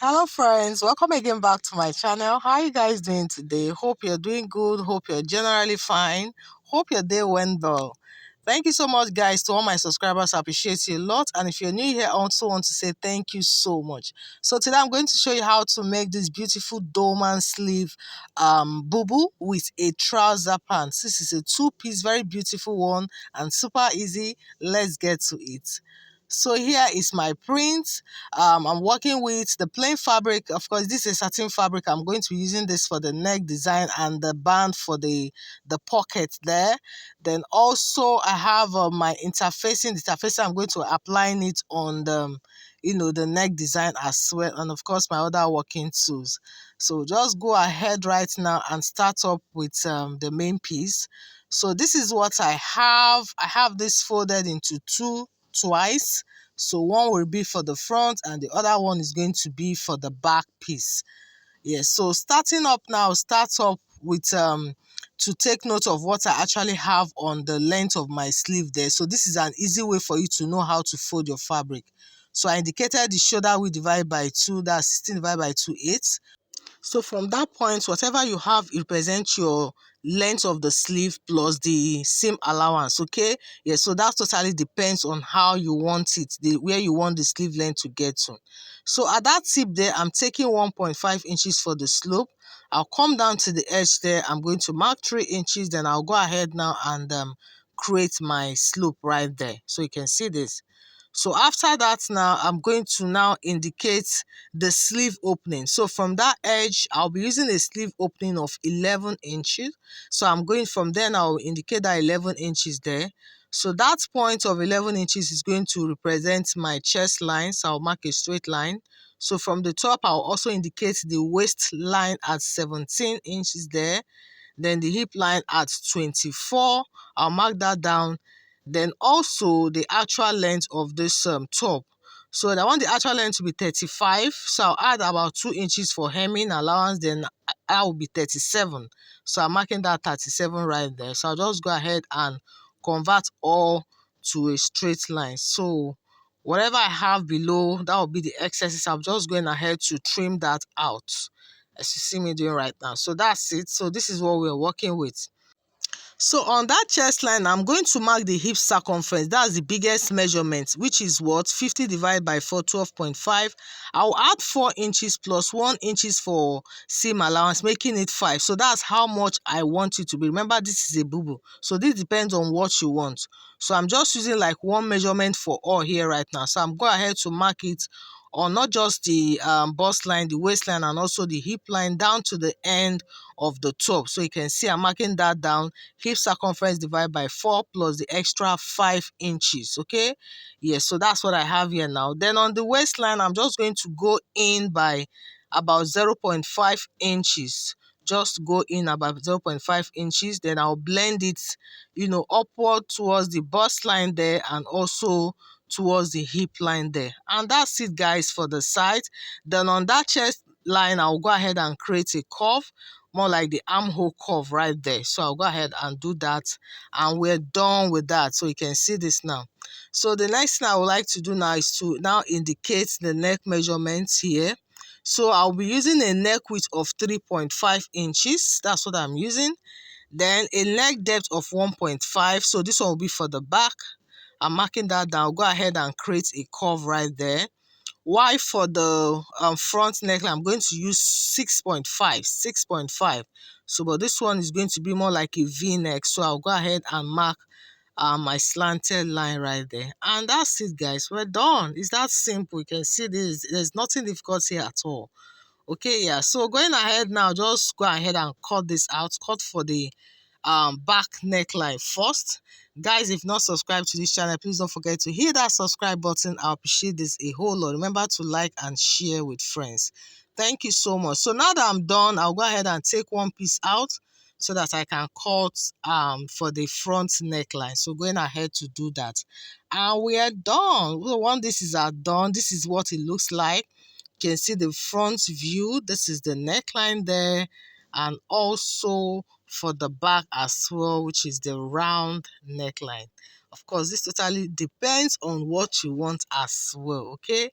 Hello friends, welcome again back to my channel. How are you guys doing today? Hope you're doing good, hope you're generally fine, hope your day went well. Thank you so much guys to all my subscribers. I appreciate you a lot, and if you're new here I also want to say thank you so much. So today I'm going to show you how to make this beautiful dolman sleeve bubu with a trouser pants. This is a two-piece very beautiful one and super easy. Let's get to it. So here is my print. I'm working with the plain fabric. Of course, this is satin fabric. I'm going to be using this for the neck design and the band for the pocket there. Then also I have my interfacing. The interfacing, I'm going to applying it on the neck design as well, and of course my other working tools. So just go ahead right now and start up with the main piece. So this is what I have. I have this folded into two twice. So one will be for the front and the other one is going to be for the back piece. Yes, so starting up now, start up with to take note of what I actually have on the length of my sleeve there. So this is an easy way for you to know how to fold your fabric. So I indicated the shoulder width divided by 2, that's 16 divided by 2/8. So from that point, whatever you have, it represents your length of the sleeve plus the seam allowance, okay? Yeah, so that totally depends on how you want it, where you want the sleeve length to get to. So at that tip there, I'm taking 1.5 inches for the slope. I'll come down to the edge there. I'm going to mark 3 inches. Then I'll go ahead now and create my slope right there. So you can see this. So after that now, I'm going to now indicate the sleeve opening. So from that edge, I'll be using a sleeve opening of 11 inches. So I'm going from there now, I'll indicate that 11 inches there. So that point of 11 inches is going to represent my chest line. So I'll mark a straight line. So from the top, I'll also indicate the waist line at 17 inches there. Then the hip line at 24. I'll mark that down. Then also the actual length of this top. So I want the actual length to be 35. So I'll add about 2 inches for hemming allowance. Then I will be 37. So I'm marking that 37 right there. So I'll just go ahead and convert all to a straight line. So whatever I have below, that will be the excesses. I'm just going ahead to trim that out, as you see me doing right now. So that's it. So this is what we're working with. So on that chest line, I'm going to mark the hip circumference. That's the biggest measurement, which is what? 50 divided by 4, 12.5. I'll add 4 inches plus 1 inches for seam allowance, making it 5. So that's how much I want it to be. Remember, this is a bubu. So this depends on what you want. So I'm just using like one measurement for all here right now. So I'm going ahead to mark it on not just the bust line, the waistline, and also the hip line down to the end of the top. So you can see I'm marking that down. Hip circumference divided by 4 plus the extra 5 inches. Okay, yes, so that's what I have here now. Then on the waistline, I'm just going to go in by about 0.5 inches. Just go in about 0.5 inches. Then I'll blend it, upward towards the bust line there, and also towards the hip line there. And that's it guys for the side. Then on that chest line, I'll go ahead and create a curve, more like the armhole curve right there. So I'll go ahead and do that, and we're done with that. So you can see this now. So the next thing I would like to do now is to now indicate the neck measurements here. So I'll be using a neck width of 3.5 inches. That's what I'm using. Then a neck depth of 1.5. So this one will be for the back. I'm marking that down. I'll go ahead and create a curve right there. Why for the front neckline, I'm going to use 6.5. So, but this one is going to be more like a V-neck. So I'll go ahead and mark my slanted line right there. And that's it, guys. We're done. It's that simple. You can see this. There's nothing difficult here at all. Okay, yeah. So going ahead now, just go ahead and cut this out. Cut for the back neckline first. Guys, if not subscribed to this channel, please don't forget to hit that subscribe button. I appreciate this a whole lot. Remember to like and share with friends. Thank you so much. So now that I'm done, I'll go ahead and take one piece out so that I can cut for the front neckline. So going ahead to do that, and we are done. Once this is done, this is what it looks like. You can see the front view. This is the neckline there, and also for the back as well, which is the round neckline. Of course, this totally depends on what you want as well. Okay,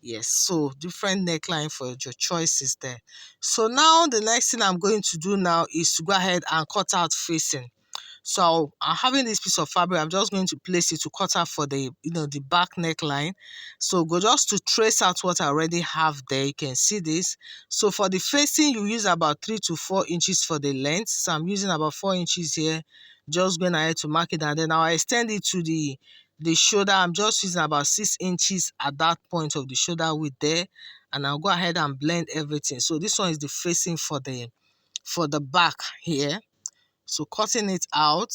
Yes, so different neckline for your choices there. So now the next thing I'm going to do now is to go ahead and cut out facing. So I'm having this piece of fabric. I'm just going to place it to cut out for the the back neckline. So go just to trace out what I already have there. You can see this. So for the facing, you use about 3 to 4 inches for the length. So I'm using about 4 inches here. Just going ahead to mark it, and then I'll extend it to the shoulder. I'm just using about 6 inches at that point of the shoulder width there, and I'll go ahead and blend everything. So this one is the facing for the back here. So cutting it out.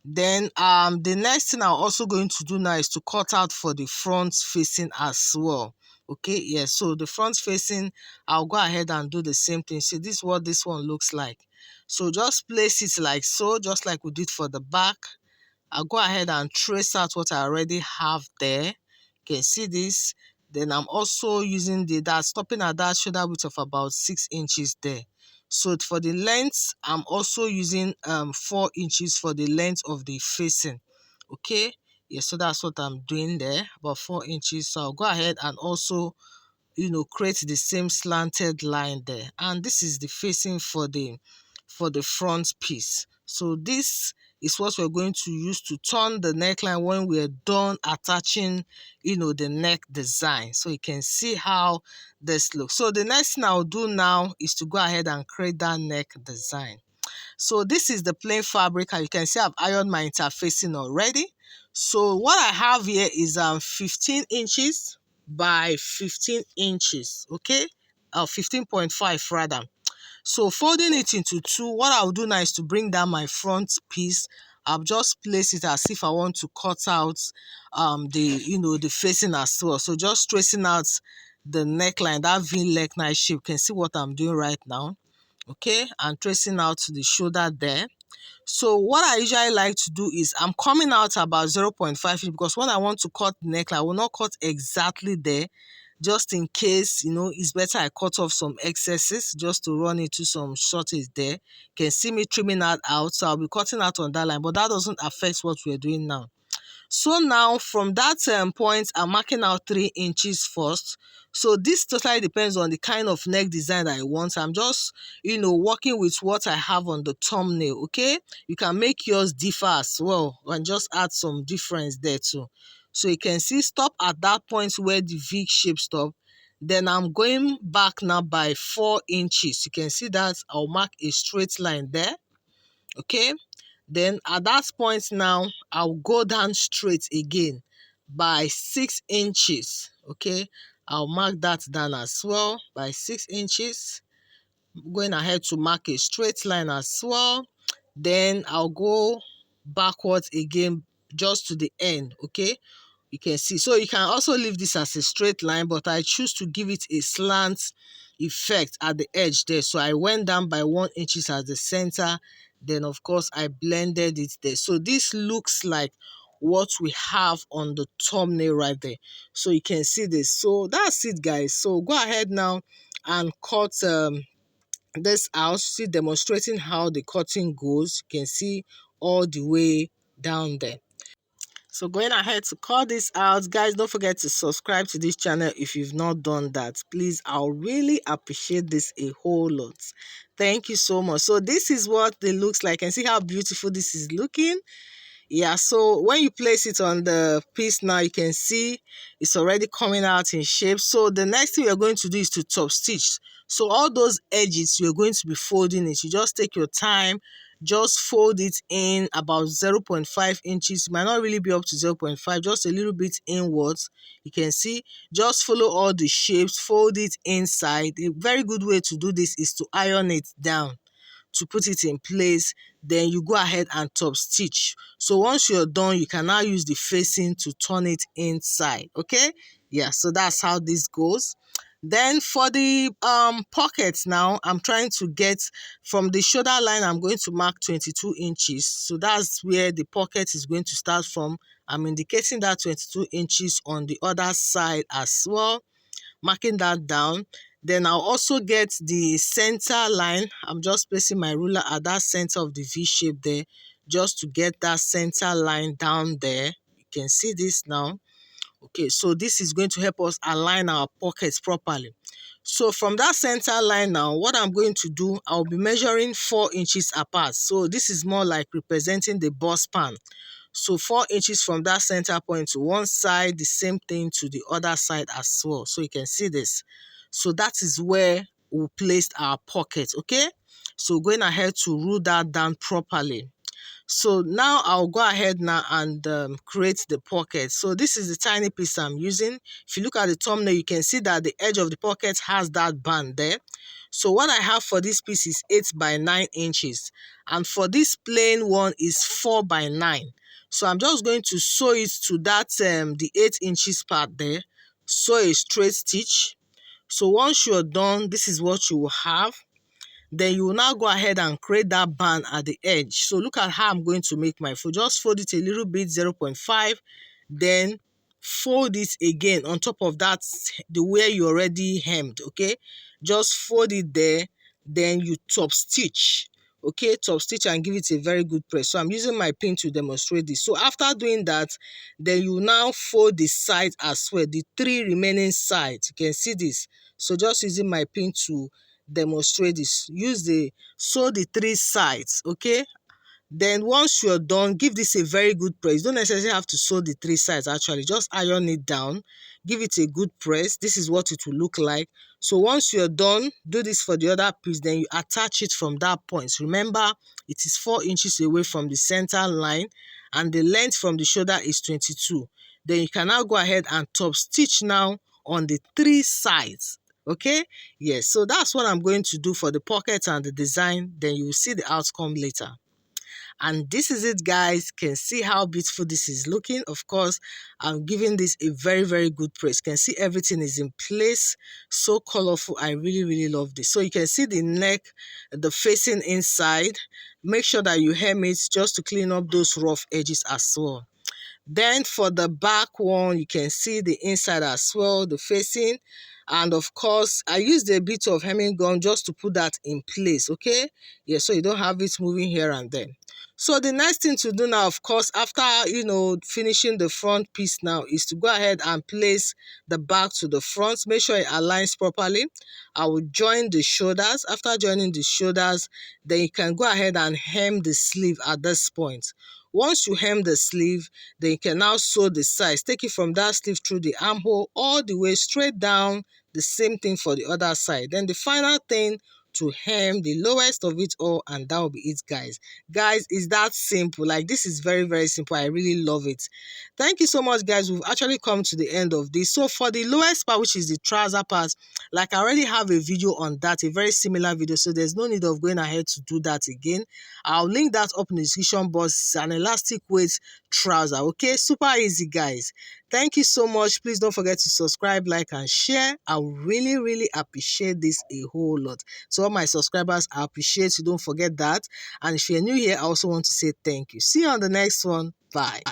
Then the next thing I'm also going to do now is to cut out for the front facing as well. Okay, yeah, so the front facing, I'll go ahead and do the same thing. See, this is what this one looks like. So just place it like so, just like we did for the back. I'll go ahead and trace out what I already have there. You can see this. Then I'm also using stopping at that shoulder width of about 6 inches there. So for the length, I'm also using 4 inches for the length of the facing. Okay, yeah, so that's what I'm doing there, about 4 inches. So I'll go ahead and also create the same slanted line there. And this is the facing for the front piece. So this is what we're going to use to turn the neckline when we're done attaching the neck design. So you can see how this looks. So the next thing I'll do now is to go ahead and create that neck design. So this is the plain fabric, and you can see I've ironed my interfacing already. So what I have here is 15 inches by 15 inches, okay? 15.5 rather. So folding it into two, what I'll do now is to bring down my front piece. I'll just place it as if I want to cut out the facing as well. So just tracing out the neckline, that V neckline shape. You can see what I'm doing right now. Okay, and tracing out the shoulder there. So what I usually like to do is I'm coming out about 0.5 inch, because when I want to cut the neckline, I will not cut exactly there, just in case, it's better I cut off some excesses just to run into some shortage there. You can see me trimming that out, so I'll be cutting out on that line, but that doesn't affect what we're doing now. So now from that point, I'm marking out 3 inches first. So this totally depends on the kind of neck design that I want. I'm just, working with what I have on the thumbnail, okay? You can make yours differ as well and just add some difference there too. So you can see stop at that point where the V shape stop. Then I'm going back now by 4 inches. You can see that I'll mark a straight line there, okay? Then at that point now, I'll go down straight again by 6 inches. Okay, I'll mark that down as well by 6 inches. I'm going ahead to mark a straight line as well. Then I'll go backwards again just to the end. Okay, you can see. So you can also leave this as a straight line, but I choose to give it a slant effect at the edge there. So I went down by 1 inches at the center. Then, of course, I blended it there. So this looks like what we have on the thumbnail right there. So you can see this. So that's it, guys. So go ahead now and cut this out. See, demonstrating how the cutting goes. You can see all the way down there. So going ahead to cut this out, guys, don't forget to subscribe to this channel if you've not done that. Please, I'll really appreciate this a whole lot. Thank you so much. So this is what it looks like, and see how beautiful this is looking. Yeah, so when you place it on the piece now, you can see it's already coming out in shape. So the next thing we're going to do is to top stitch. So all those edges, you're going to be folding it. You just take your time, just fold it in about 0.5 inches. It might not really be up to 0.5, just a little bit inwards. You can see, just follow all the shapes, fold it inside. A very good way to do this is to iron it down to put it in place. Then you go ahead and top stitch. So once you're done, you can now use the facing to turn it inside. Okay, yeah, so that's how this goes. Then for the pockets now, I'm trying to get from the shoulder line, I'm going to mark 22 inches. So that's where the pocket is going to start from. I'm indicating that 22 inches on the other side as well, marking that down. Then I'll also get the center line. I'm just placing my ruler at that center of the V shape there, just to get that center line down there. You can see this now. Okay, so this is going to help us align our pockets properly. So from that center line now, what I'm going to do, I'll be measuring 4 inches apart. So this is more like representing the bust pan. So 4 inches from that center point to one side, the same thing to the other side as well. So you can see this. So that is where we placed our pocket, okay? So going ahead to rule that down properly. So now I'll go ahead now and create the pocket. So this is the tiny piece I'm using. If you look at the thumbnail, you can see that the edge of the pocket has that band there. So what I have for this piece is 8 by 9 inches. And for this plain one is 4 by 9. So I'm just going to sew it to that, the 8 inches part there. Sew a straight stitch. So once you're done, this is what you will have. Then you will now go ahead and create that band at the edge. So look at how I'm going to make my fold. Just fold it a little bit, 0.5, then fold it again on top of that, the where you already hemmed, okay? Just fold it there, then you top stitch, okay? Top stitch and give it a very good press. So I'm using my pin to demonstrate this. So after doing that, then you now fold the sides as well, the 3 remaining sides. You can see this. So just using my pin to demonstrate this, sew the 3 sides, okay? Then once you're done, give this a very good press. You don't necessarily have to sew the 3 sides actually, just iron it down, give it a good press. This is what it will look like. So once you're done, do this for the other piece, then you attach it from that point. Remember, it is 4 inches away from the center line and the length from the shoulder is 22. Then you can now go ahead and top stitch now on the 3 sides. Okay, yes, so that's what I'm going to do for the pocket and the design. Then you will see the outcome later. And this is it, guys. Can see how beautiful this is looking. Of course, I'm giving this a very, very good praise. Can see everything is in place. So colorful. I really, really love this. So you can see the neck, the facing inside. Make sure that you hem it just to clean up those rough edges as well. Then for the back one, you can see the inside as well, the facing. And of course, I used a bit of hemming gun just to put that in place, okay? Yeah, so you don't have it moving here and there. So the next thing to do now, of course, after, finishing the front piece now, is to go ahead and place the back to the front. Make sure it aligns properly. I will join the shoulders. After joining the shoulders, then you can go ahead and hem the sleeve at this point. Once you hem the sleeve, then you can now sew the sides. Take it from that sleeve through the armhole all the way straight down. The same thing for the other side. Then the final thing, to hem the lowest of it all, and that will be it, guys. Guys, it's that simple. Like, this is very, very simple. I really love it. Thank you so much, guys. We've actually come to the end of this. So for the lowest part, which is the trouser part, like, I already have a video on that, a very similar video, so there's no need of going ahead to do that again. I'll link that up in the description box. It's an elastic weight trouser, okay? Super easy, guys. Thank you so much. Please don't forget to subscribe, like, and share. I really, really appreciate this a whole lot. So all my subscribers, I appreciate you. Don't forget that. And if you're new here, I also want to say thank you. See you on the next one. Bye.